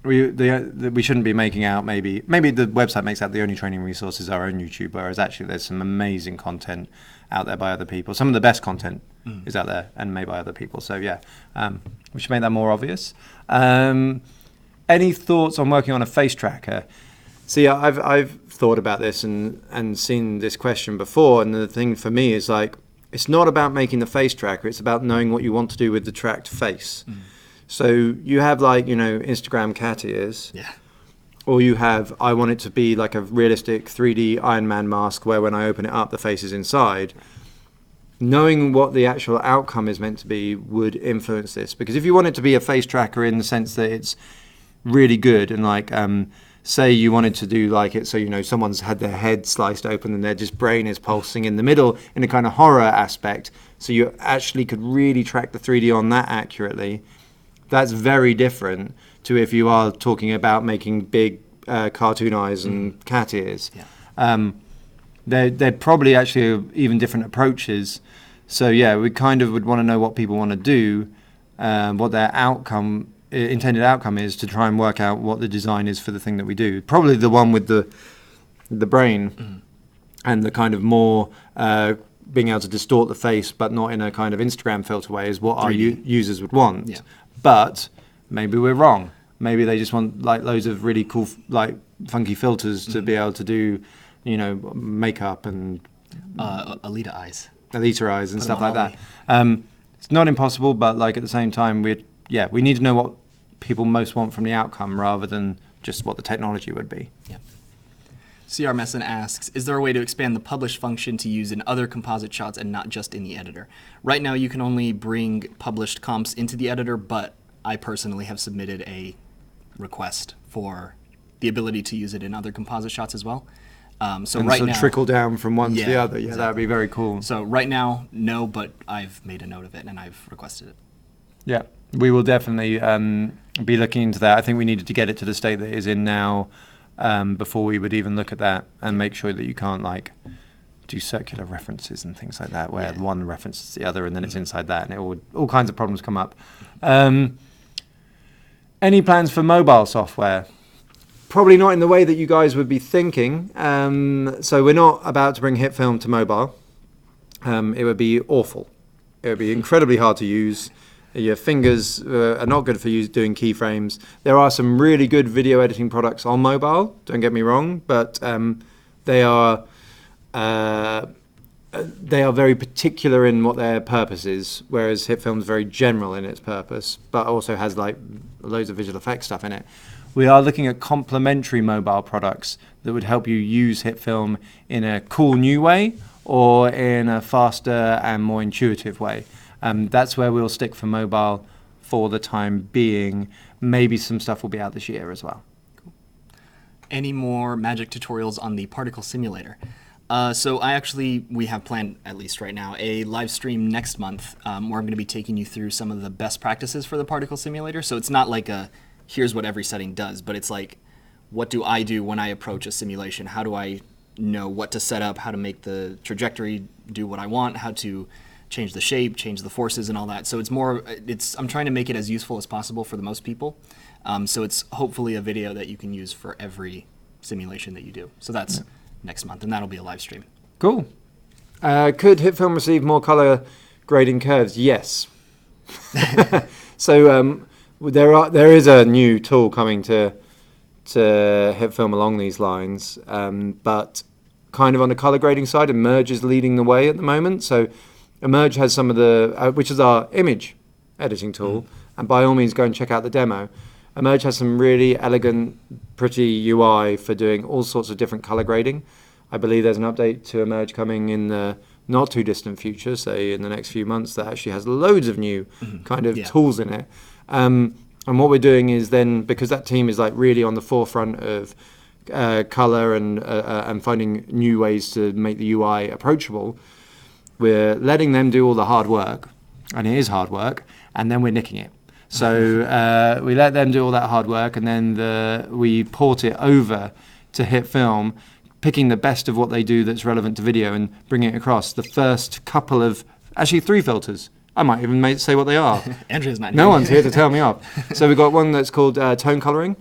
We shouldn't be making out maybe the website makes out the only training resource is our own YouTube, whereas actually there's some amazing content out there by other people. Some of the best content is out there and made by other people. So yeah, we should make that more obvious. Any thoughts on working on a face tracker? See, I've thought about this and seen this question before, and the thing for me is like, it's not about making the face tracker, it's about knowing what you want to do with the tracked face. So you have like, Instagram cat ears. Yeah. Or you have, I want it to be like a realistic 3D Iron Man mask where when I open it up, the face is inside. Knowing what the actual outcome is meant to be would influence this. Because if you want it to be a face tracker in the sense that it's really good and like, say you wanted to do like it so someone's had their head sliced open and their just brain is pulsing in the middle in a kind of horror aspect, so you actually could really track the 3D on that accurately. That's very different to if you are talking about making big cartoon eyes and cat ears. Yeah. They're probably actually even different approaches. So yeah, we kind of would want to know what people want to do, what their intended outcome is, to try and work out what the design is for the thing that we do. Probably the one with the brain and the kind of more being able to distort the face, but not in a kind of Instagram filter way, is what 3D. Our users would want. Yeah. But maybe we're wrong. Maybe they just want like loads of really cool, like funky filters to be able to do, makeup and Alita eyes. Alita eyes and stuff them like on that. It's not impossible, but like at the same time, we need to know what people most want from the outcome rather than just what the technology would be. Yeah. CR Messon asks, is there a way to expand the publish function to use in other composite shots and not just in the editor? Right now, you can only bring published comps into the editor, but I personally have submitted a request for the ability to use it in other composite shots as well. So and right so now, trickle down from one to the other. Yeah, exactly. that would be very cool. So right now, no, but I've made a note of it and I've requested it. Yeah, we will definitely be looking into that. I think we needed to get it to the state that it is in now before we would even look at that and make sure that you can't like do circular references and things like that where one references the other and then it's inside that, and all kinds of problems come up. Any plans for mobile software? Probably not in the way that you guys would be thinking. So we're not about to bring HitFilm to mobile. It would be awful. It would be incredibly hard to use. Your fingers are not good for doing keyframes. There are some really good video editing products on mobile, don't get me wrong, but they are very particular in what their purpose is, whereas HitFilm is very general in its purpose, but also has like loads of visual effects stuff in it. We are looking at complementary mobile products that would help you use HitFilm in a cool new way or in a faster and more intuitive way. That's where we'll stick for mobile for the time being. Maybe some stuff will be out this year as well. Cool. Any more magic tutorials on the particle simulator? So we have planned, at least right now, a live stream next month where I'm going to be taking you through some of the best practices for the particle simulator. So it's not like here's what every setting does, but it's like, what do I do when I approach a simulation? How do I know what to set up, how to make the trajectory do what I want, how to change the shape, change the forces and all that. So I'm trying to make it as useful as possible for the most people. So it's hopefully a video that you can use for every simulation that you do. So that's next month, and that'll be a live stream. Cool. Could HitFilm receive more color grading curves? Yes. So there is a new tool coming to HitFilm along these lines, but kind of on the color grading side, Emerge is leading the way at the moment. So Emerge has some of the, which is our image editing tool, and by all means go and check out the demo. Emerge has some really elegant, pretty UI for doing all sorts of different color grading. I believe there's an update to Emerge coming in the not too distant future, say in the next few months, that actually has loads of new kind of tools in it. And what we're doing is then, because that team is like really on the forefront of color and finding new ways to make the UI approachable, we're letting them do all the hard work, and it is hard work, and then we're nicking it. So we let them do all that hard work, and then we port it over to HitFilm, picking the best of what they do that's relevant to video and bringing it across. The first couple of, actually 3 filters. I might even say what they are. Andrea's not. No one's here to tell me off. So we've got one that's called tone coloring,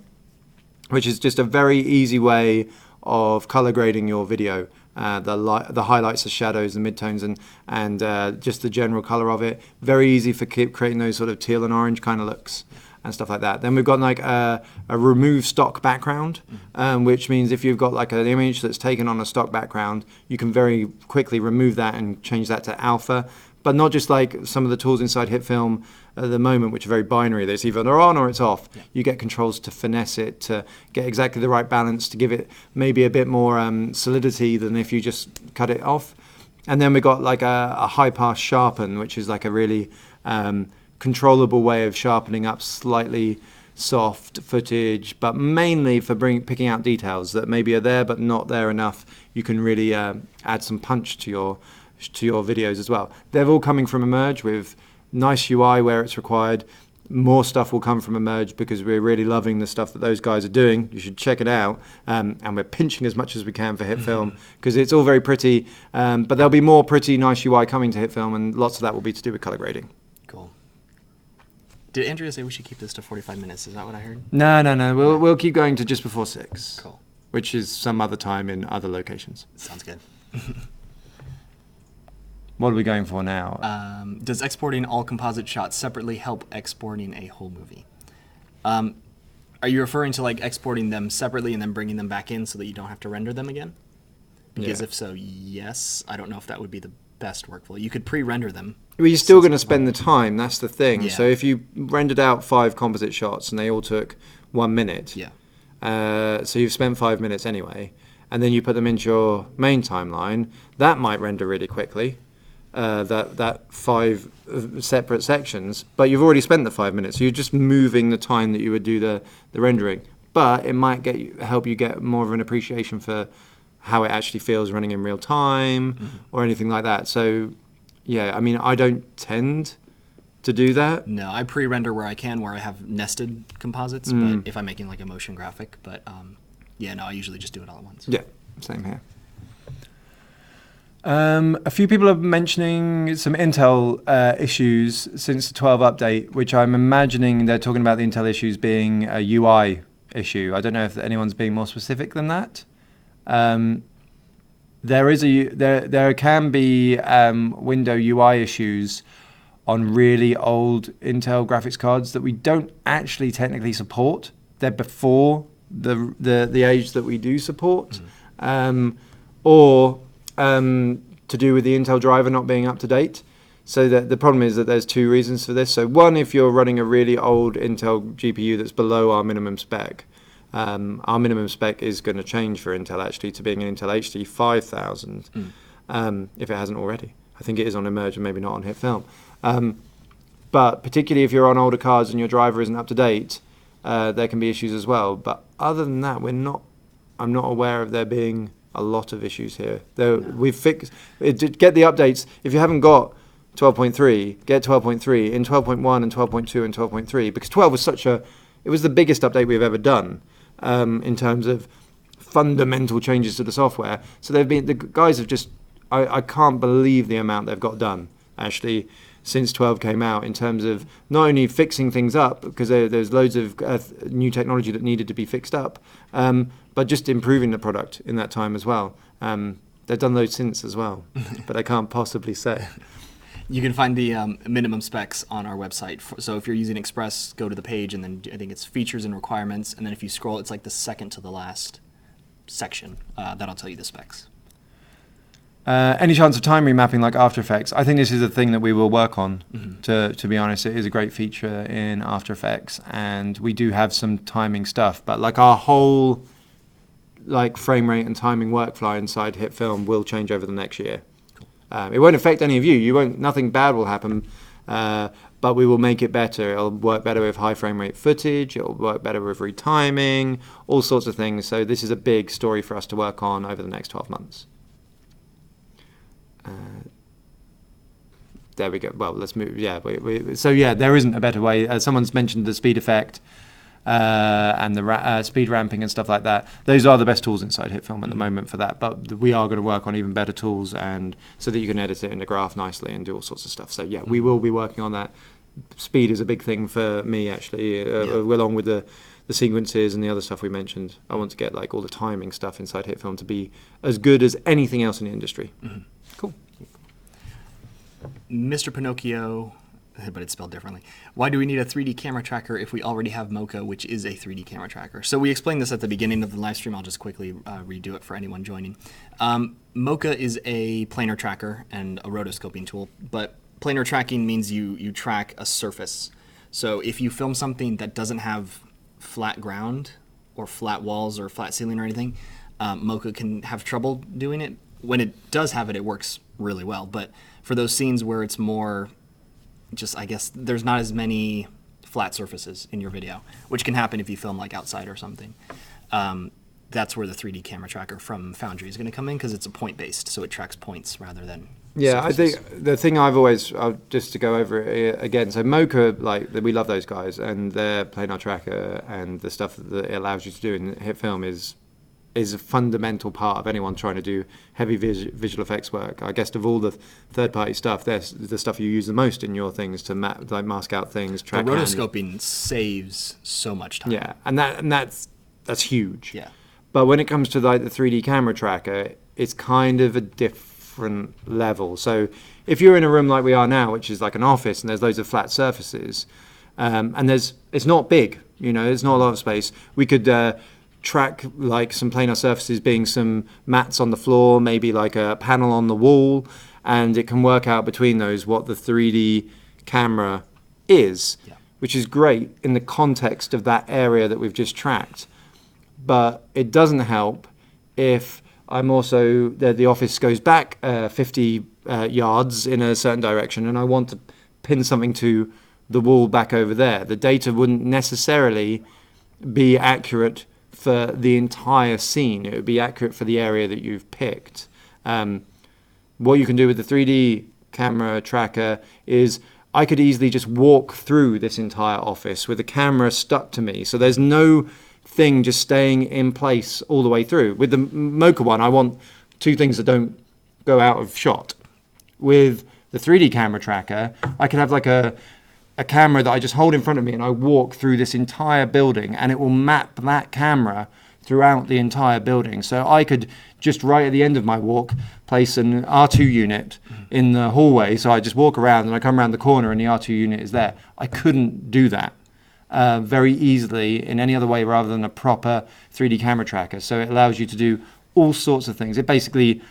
which is just a very easy way of color grading your video. The highlights, the shadows, the midtones, and just the general color of it. Very easy for creating those sort of teal and orange kind of looks and stuff like that. Then we've got like a remove stock background, which means if you've got like an image that's taken on a stock background, you can very quickly remove that and change that to alpha. But not just like some of the tools inside HitFilm at the moment, which are very binary. It's either they're on or it's off. Yeah. You get controls to finesse it, to get exactly the right balance, to give it maybe a bit more solidity than if you just cut it off. And then we got like a high pass sharpen, which is like a really controllable way of sharpening up slightly soft footage, but mainly for picking out details that maybe are there but not there enough. You can really add some punch to your videos as well. They're all coming from Emerge with nice UI where it's required. More stuff will come from Emerge because we're really loving the stuff that those guys are doing. You should check it out. And we're pinching as much as we can for HitFilm because it's all very pretty. But there'll be more pretty, nice UI coming to HitFilm, and lots of that will be to do with color grading. Cool. Did Andrea say we should keep this to 45 minutes? Is that what I heard? No. We'll keep going to just before 6. Cool. Which is some other time in other locations. Sounds good. What are we going for now? Does exporting all composite shots separately help exporting a whole movie? Are you referring to like exporting them separately and then bringing them back in so that you don't have to render them again? Because if so, yes. I don't know if that would be the best workflow. You could pre-render them. Well, you're still going to spend the time. That's the thing. Yeah. So if you rendered out 5 composite shots and they all took 1 minute, so you've spent 5 minutes anyway, and then you put them into your main timeline, that might render really quickly. That 5 separate sections, but you've already spent the 5 minutes. So you're just moving the time that you would do the rendering. But it might help you get more of an appreciation for how it actually feels running in real time or anything like that. So, yeah, I mean, I don't tend to do that. No, I pre-render where I can, where I have nested composites, but if I'm making like a motion graphic. But yeah, no, I usually just do it all at once. Yeah, same here. A few people are mentioning some Intel issues since the 12 update, which I'm imagining they're talking about the Intel issues being a UI issue. I don't know if anyone's being more specific than that. There can be window UI issues on really old Intel graphics cards that we don't actually technically support. They're before the age that we do support, or to do with the Intel driver not being up to date. So the problem is that there's 2 reasons for this. So one, if you're running a really old Intel GPU that's below our minimum spec, our minimum spec is going to change for Intel actually to being an Intel HD 5000, if it hasn't already. I think it is on Emerge and maybe not on HitFilm. But particularly if you're on older cards and your driver isn't up to date, there can be issues as well. But other than that, I'm not aware of there being a lot of issues here. Though we've fixed get the updates. If you haven't got 12.3, get 12.3 in 12.1 and 12.2 and 12.3, because 12 was it was the biggest update we've ever done in terms of fundamental changes to the software. So the guys have just, I can't believe the amount they've got done actually since 12 came out in terms of not only fixing things up, because there's loads of new technology that needed to be fixed up, but just improving the product in that time as well. They've done those since as well, but I can't possibly say. You can find the minimum specs on our website. So if you're using Express, go to the page, and then I think it's features and requirements, and then if you scroll, it's like the second to the last section. That'll tell you the specs. Any chance of time remapping like After Effects? I think this is a thing that we will work on, to be honest. It is a great feature in After Effects, and we do have some timing stuff, but like our whole like frame rate and timing workflow inside HitFilm will change over the next year. It won't affect any of you. Nothing bad will happen, but we will make it better. It'll work better with high frame rate footage. It'll work better with retiming, all sorts of things. So this is a big story for us to work on over the next 12 months. There we go. Well, let's move. Yeah. So yeah, there isn't a better way. Someone's mentioned the speed effect and the speed ramping and stuff like that. Those are the best tools inside HitFilm at the moment for that. But we are going to work on even better tools, and so that you can edit it in the graph nicely and do all sorts of stuff. So yeah, we will be working on that. Speed is a big thing for me actually, along with the sequences and the other stuff we mentioned. I want to get like all the timing stuff inside HitFilm to be as good as anything else in the industry. Cool. Mr. Pinocchio, but it's spelled differently. Why do we need a 3D camera tracker if we already have Mocha, which is a 3D camera tracker? So we explained this at the beginning of the live stream. I'll just quickly redo it for anyone joining. Mocha is a planar tracker and a rotoscoping tool, but planar tracking means you track a surface. So if you film something that doesn't have flat ground or flat walls or flat ceiling or anything, Mocha can have trouble doing it. When it does have it, it works really well. But for those scenes where it's more just, I guess, there's not as many flat surfaces in your video, which can happen if you film like outside or something. That's where the 3D camera tracker from Foundry is going to come in, because it's a point-based, so it tracks points rather than surfaces. I think the thing I've always, just to go over it again, so Mocha, like, we love those guys, and their planar tracker and the stuff that it allows you to do in HitFilm is a fundamental part of anyone trying to do heavy visual effects work. I guess of all the third-party stuff, that's the stuff you use the most in your things to mask out things. Track the rotoscoping saves so much time. Yeah, and that's huge. Yeah. But when it comes to like the 3D camera tracker, it's kind of a different level. So if you're in a room like we are now, which is like an office, and there's loads of flat surfaces, and it's not big, there's not a lot of space. We could track like some planar surfaces being some mats on the floor, maybe like a panel on the wall, and it can work out between those what the 3D camera is, which is great in the context of that area that we've just tracked. But it doesn't help if I'm also, the office goes back 50 yards in a certain direction and I want to pin something to the wall back over there. The data wouldn't necessarily be accurate for the entire scene. It would be accurate for the area that you've picked. What you can do with the 3D camera tracker is I could easily just walk through this entire office with the camera stuck to me. So there's no thing just staying in place all the way through. With the Mocha one, I want two things that don't go out of shot. With the 3D camera tracker, I could have like a camera that I just hold in front of me and I walk through this entire building and it will map that camera throughout the entire building. So I could just right at the end of my walk place an R2 unit in the hallway. So I just walk around and I come around the corner and the R2 unit is there. I couldn't do that very easily in any other way rather than a proper 3D camera tracker. So it allows you to do all sorts of things. It basically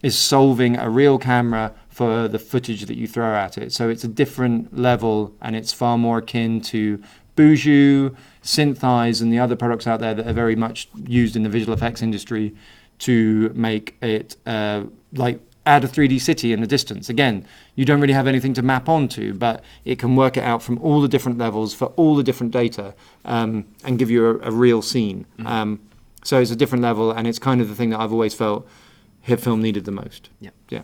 is solving a real camera for the footage that you throw at it. So it's a different level and it's far more akin to Buju, Synthesize, and the other products out there that are very much used in the visual effects industry to make it like add a 3D city in the distance. Again, you don't really have anything to map onto, but it can work it out from all the different levels for all the different data and give you a real scene. So it's a different level, and it's kind of the thing that I've always felt HitFilm needed the most. Yeah.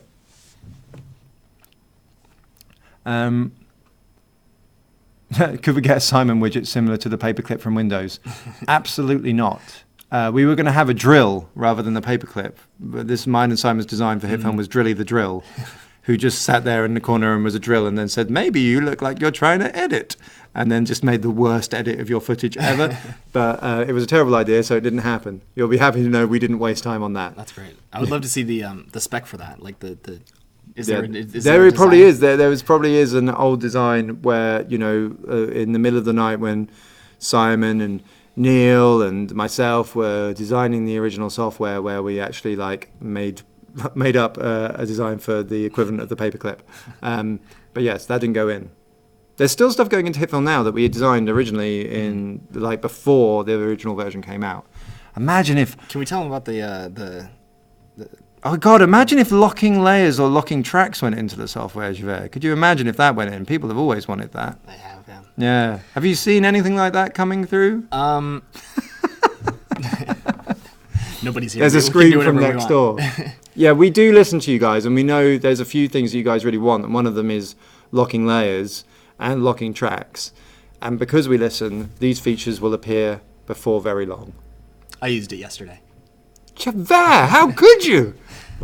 Could we get a Simon widget similar to the paperclip from Windows? Absolutely not. We were going to have a drill rather than the paperclip. But this mine and Simon's design for HitFilm was Drilly the Drill, who just sat there in the corner and was a drill and then said, maybe you look like you're trying to edit, and then just made the worst edit of your footage ever. But it was a terrible idea, so it didn't happen. You'll be happy to know we didn't waste time on that. That's great. I would love to see the spec for that, like the there probably is. There probably is an old design where, you know, in the middle of the night when Simon and Neil and myself were designing the original software, where we actually like made up a design for the equivalent of the paperclip. But yes, that didn't go in. There's still stuff going into HitFilm now that we had designed originally in like before the original version came out. Imagine if. Can we tell them about the Oh God! Imagine if locking layers or locking tracks went into the software, Javert. Could you imagine if that went in? People have always wanted that. They have, yeah. Yeah. Have you seen anything like that coming through? Nobody's here. There's a screen from next door. Yeah, we do listen to you guys, and we know there's a few things that you guys really want, and one of them is locking layers and locking tracks. And because we listen, these features will appear before very long. I used it yesterday. Javert, how could you?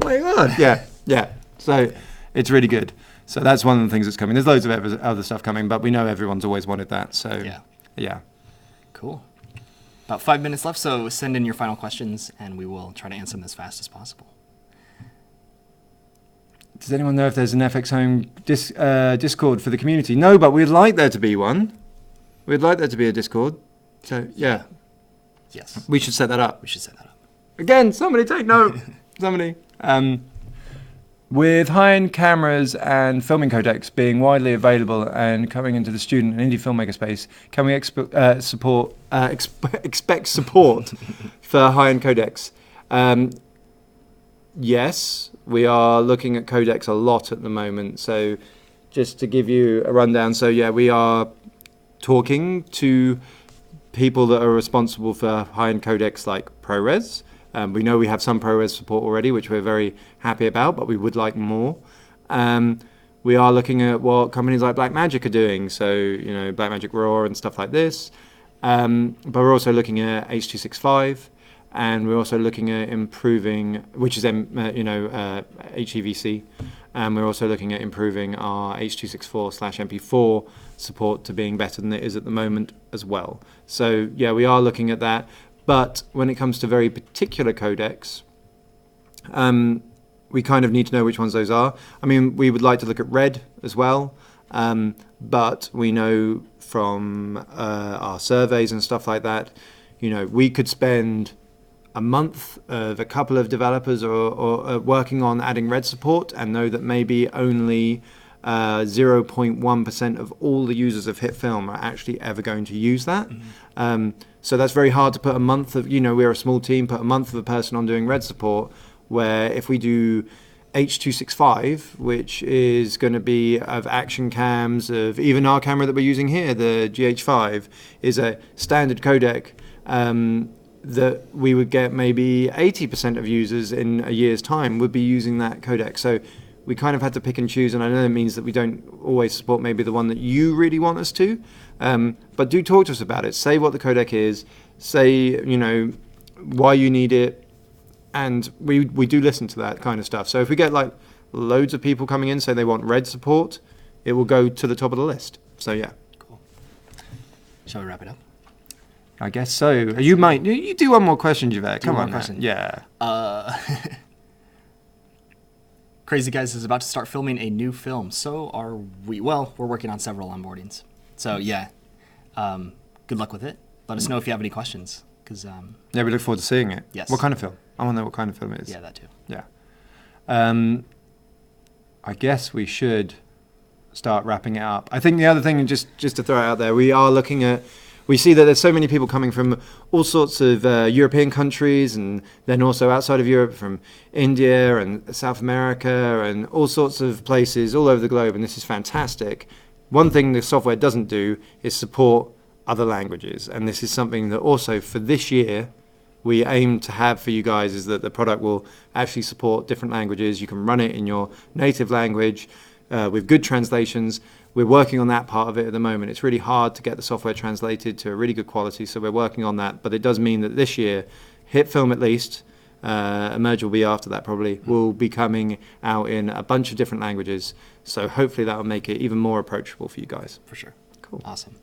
Oh my God. Yeah. So it's really good. So that's one of the things that's coming. There's loads of other stuff coming, but we know everyone's always wanted that. So yeah. Cool. About 5 minutes left, so send in your final questions, and we will try to answer them as fast as possible. Does anyone know if there's an FXhome Discord for the community? No, but we'd like there to be one. We'd like there to be a Discord. So yeah. Yes. We should set that up. Again, somebody take note. Somebody. With high-end cameras and filming codecs being widely available and coming into the student and indie filmmaker space, can we expect support for high-end codecs? Yes, we are looking at codecs a lot at the moment. So just to give you a rundown, so yeah, we are talking to people that are responsible for high-end codecs like ProRes. We know we have some ProRes support already, which we're very happy about, but we would like more. We are looking at what companies like Blackmagic are doing, so you know, Blackmagic Raw and stuff like this. But we're also looking at H.265, and we're also looking at improving, which is HEVC, and we're also looking at improving our H.264/MP4 support to being better than it is at the moment as well. So yeah, we are looking at that. But when it comes to very particular codecs, we kind of need to know which ones those are. I mean, we would like to look at Red as well, but we know from our surveys and stuff like that, you know, we could spend a month of a couple of developers or working on adding red support and know that maybe only 0.1% of all the users of HitFilm are actually ever going to use that. So that's very hard to put a month of, you know, we're a small team, put a month of a person on doing red support, where if we do H.265, which is going to be of action cams, of even our camera that we're using here, the GH5, is a standard codec, that we would get maybe 80% of users in a year's time would be using that codec. So we kind of had to pick and choose, and I know that means that we don't always support maybe the one that you really want us to, but do talk to us about it. Say what the codec is, say, you know, why you need it, and we do listen to that kind of stuff. So if we get like loads of people coming in say they want red support, it will go to the top of the list. So yeah. Cool. Shall we wrap it up? I guess so. You do one more question, Javert. Come on, question. Yeah. Crazy Guys is about to start filming a new film. So are we. Well, we're working on several onboardings. So yeah, good luck with it. Let us know if you have any questions. Yeah, we look forward to seeing it. Yes. What kind of film? I want to know what kind of film it is. Yeah, that too. Yeah. I guess we should start wrapping it up. I think the other thing, just to throw it out there, we see that there's so many people coming from all sorts of European countries, and then also outside of Europe, from India and South America and all sorts of places all over the globe, and this is fantastic. One thing the software doesn't do is support other languages, and this is something that also for this year we aim to have for you guys, is that the product will actually support different languages. You can run it in your native language with good translations. We're working on that part of it at the moment. It's really hard to get the software translated to a really good quality, so we're working on that. But it does mean that this year, HitFilm at least, Emerge will be after that probably, will be coming out in a bunch of different languages. So hopefully that will make it even more approachable for you guys. For sure. Cool. Awesome.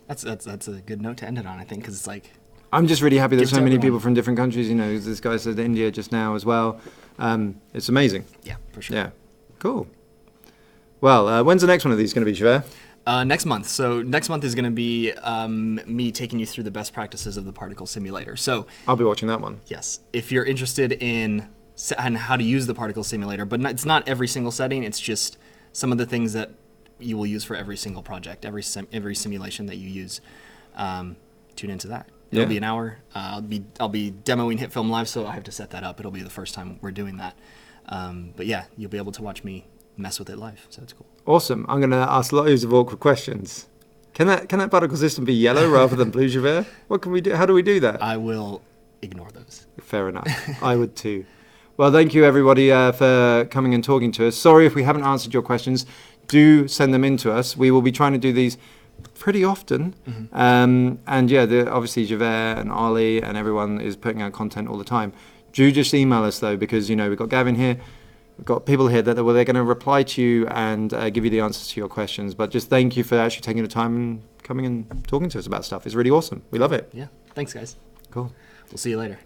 That's a good note to end it on, I think, because it's like... I'm just really happy that so many everyone. people from different countries, you know, this guy said India just now as well. It's amazing. Yeah, for sure. Yeah. Cool. Well, when's the next one of these going to be, Javert? Next month. So next month is going to be me taking you through the best practices of the particle simulator. So I'll be watching that one. yes, if you're interested in how to use the particle simulator, but it's not every single setting. It's just some of the things that you will use for every single project, every simulation that you use. Tune into that. It'll be an hour. I'll be demoing HitFilm live, so I have to set that up. It'll be the first time we're doing that. But yeah, you'll be able to watch me mess with it live, so it's cool. Awesome. I'm going to ask loads of awkward questions. Can that particle system be yellow rather than blue, Javert? What can we do? How do we do that? I will ignore those. Fair enough. I would too. Well, thank you everybody for coming and talking to us. Sorry if we haven't answered your questions. Do send them in to us. We will be trying to do these pretty often. And yeah, obviously Javert and Ollie and everyone is putting out content all the time. Do just email us though, because you know we've got Gavin here. We've got people here that they're going to reply to you and give you the answers to your questions. But just thank you for actually taking the time and coming and talking to us about stuff. It's really awesome. We love it. Yeah. Thanks, guys. Cool. We'll see you later.